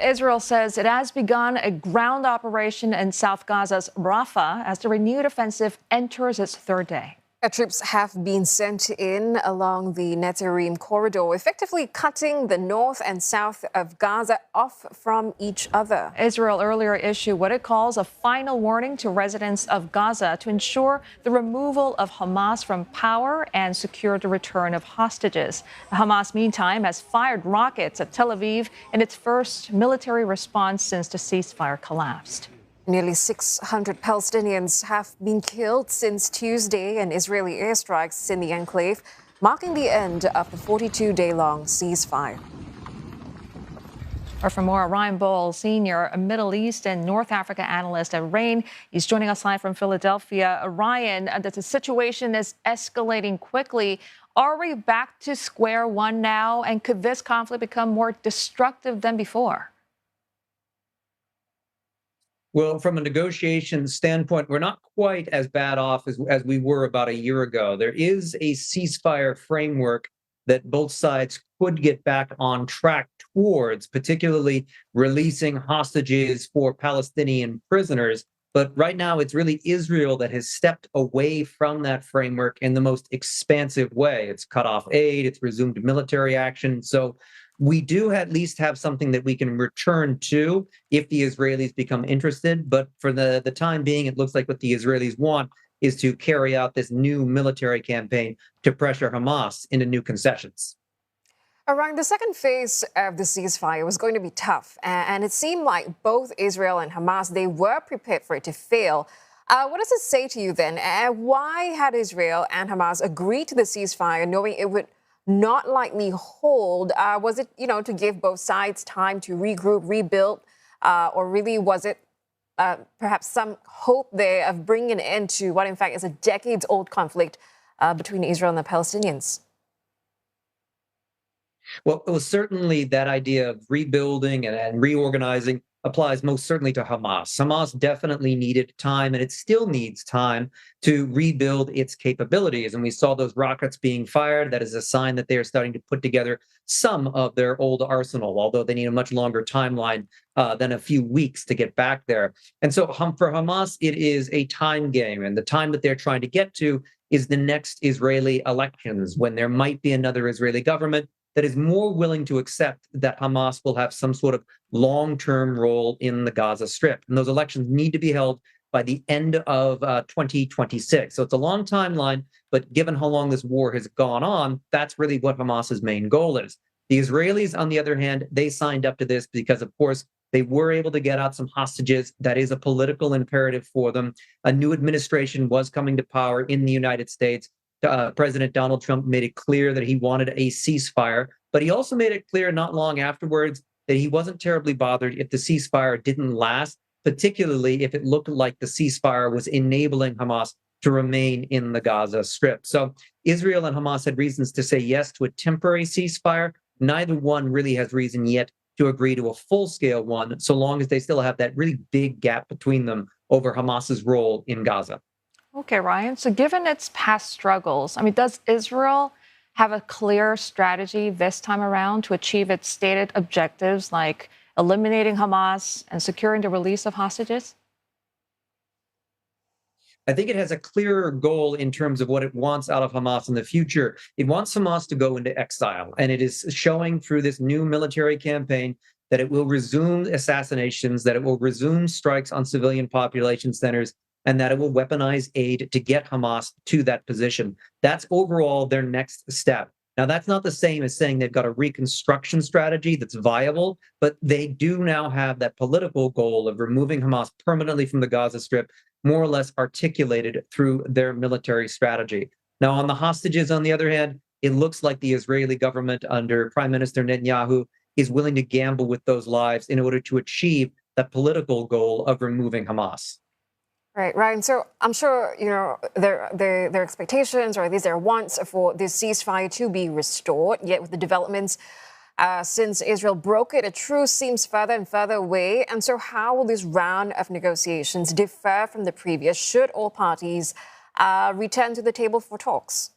Israel says it has begun a ground operation in South Gaza's Rafah as the renewed offensive enters its third day. Troops have been sent in along the Netzarim corridor, effectively cutting the north and south of Gaza off from each other. Israel earlier issued what it calls a final warning to residents of Gaza to ensure the removal of Hamas from power and secure the return of hostages. Hamas, meantime, has fired rockets at Tel Aviv in its first military response since the ceasefire collapsed. Nearly 600 Palestinians have been killed since Tuesday in Israeli airstrikes in the enclave, marking the end of the 42-day-long ceasefire. Or for more, Ryan Bohl, Sr., a Middle East and North Africa analyst at RANE. He's joining us live from Philadelphia. Ryan, the situation is escalating quickly. Are we back to square one now? And could this conflict become more destructive than before? Well, from a negotiation standpoint, we're not quite as bad off as we were about a year ago. There is a ceasefire framework that both sides could get back on track towards, particularly releasing hostages for Palestinian prisoners. But right now, it's really Israel that has stepped away from that framework in the most expansive way. It's cut off aid, it's resumed military action. So we do at least have something that we can return to if the Israelis become interested. But for the time being, it looks like what the Israelis want is to carry out this new military campaign to pressure Hamas into new concessions. Around the second phase of the ceasefire was going to be tough, and it seemed like both Israel and Hamas, they were prepared for it to fail. What does it say to you then? Why had Israel and Hamas agreed to the ceasefire knowing it would not likely hold? Was it, to give both sides time to regroup, rebuild, or really was it perhaps some hope there of bringing an end to what in fact is a decades-old conflict between Israel and the Palestinians? Well, it was certainly that idea of rebuilding and reorganizing applies most certainly to Hamas. Hamas definitely needed time, and it still needs time to rebuild its capabilities. And we saw those rockets being fired. That is a sign that they are starting to put together some of their old arsenal, although they need a much longer timeline than a few weeks to get back there. And so for Hamas, it is a time game. And the time that they're trying to get to is the next Israeli elections, when there might be another Israeli government that is more willing to accept that Hamas will have some sort of long-term role in the Gaza Strip. And those elections need to be held by the end of 2026. So it's a long timeline, but given how long this war has gone on, that's really what Hamas's main goal is. The Israelis, on the other hand, they signed up to this because, of course, they were able to get out some hostages. That is a political imperative for them. A new administration was coming to power in the United States. President Donald Trump made it clear that he wanted a ceasefire, but he also made it clear not long afterwards that he wasn't terribly bothered if the ceasefire didn't last, particularly if it looked like the ceasefire was enabling Hamas to remain in the Gaza Strip. So Israel and Hamas had reasons to say yes to a temporary ceasefire. Neither one really has reason yet to agree to a full-scale one, so long as they still have that really big gap between them over Hamas's role in Gaza. Okay, Ryan. So given its past struggles, does Israel have a clear strategy this time around to achieve its stated objectives, like eliminating Hamas and securing the release of hostages? I think it has a clearer goal in terms of what it wants out of Hamas in the future. It wants Hamas to go into exile, and it is showing through this new military campaign that it will resume assassinations, that it will resume strikes on civilian population centers, and that it will weaponize aid to get Hamas to that position. That's overall their next step. Now, that's not the same as saying they've got a reconstruction strategy that's viable, but they do now have that political goal of removing Hamas permanently from the Gaza Strip, more or less articulated through their military strategy. Now, on the hostages, on the other hand, it looks like the Israeli government under Prime Minister Netanyahu is willing to gamble with those lives in order to achieve that political goal of removing Hamas. Right, Ryan. So I'm sure, their expectations, or at least their wants for this ceasefire to be restored. Yet with the developments since Israel broke it, a truce seems further and further away. And so how will this round of negotiations differ from the previous? Should all parties return to the table for talks?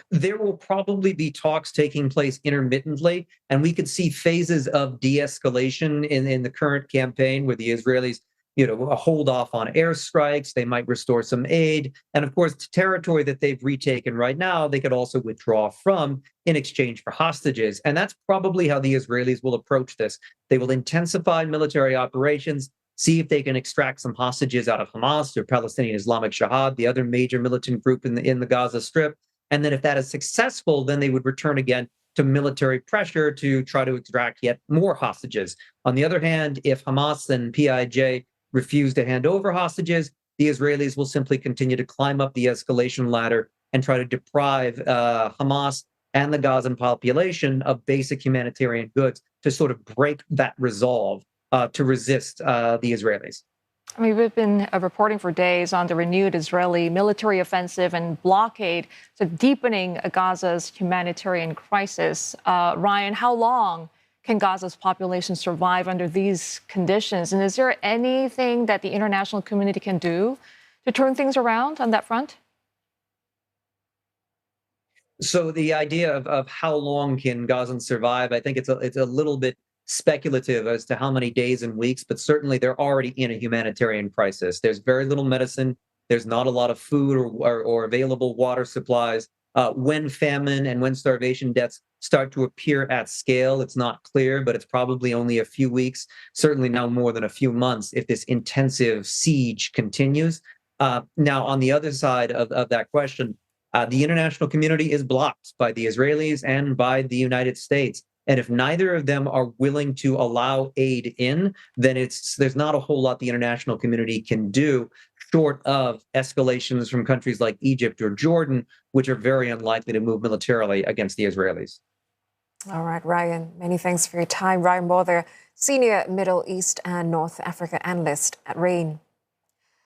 There will probably be talks taking place intermittently, and we could see phases of de-escalation in the current campaign where the Israelis, hold off on airstrikes. They might restore some aid, and of course, territory that they've retaken right now, they could also withdraw from in exchange for hostages. And that's probably how the Israelis will approach this. They will intensify military operations, see if they can extract some hostages out of Hamas or Palestinian Islamic Jihad, the other major militant group in the Gaza Strip. And then if that is successful, then they would return again to military pressure to try to extract yet more hostages. On the other hand, if Hamas and PIJ refuse to hand over hostages, the Israelis will simply continue to climb up the escalation ladder and try to deprive Hamas and the Gazan population of basic humanitarian goods to sort of break that resolve to resist the Israelis. I mean, we've been reporting for days on the renewed Israeli military offensive and blockade, so deepening Gaza's humanitarian crisis. Ryan, how long can Gaza's population survive under these conditions? And is there anything that the international community can do to turn things around on that front? So the idea of how long can Gazans survive, I think it's a little bit speculative as to how many days and weeks, but certainly they're already in a humanitarian crisis. There's very little medicine. There's not a lot of food or available water supplies. When famine and when starvation deaths start to appear at scale, it's not clear, but it's probably only a few weeks, certainly no more than a few months if this intensive siege continues. Now, on the other side of that question, the international community is blocked by the Israelis and by the United States. And if neither of them are willing to allow aid in, then there's not a whole lot the international community can do short of escalations from countries like Egypt or Jordan, which are very unlikely to move militarily against the Israelis. All right, Ryan, many thanks for your time. Ryan Bohl, Senior Middle East and North Africa analyst at RANE.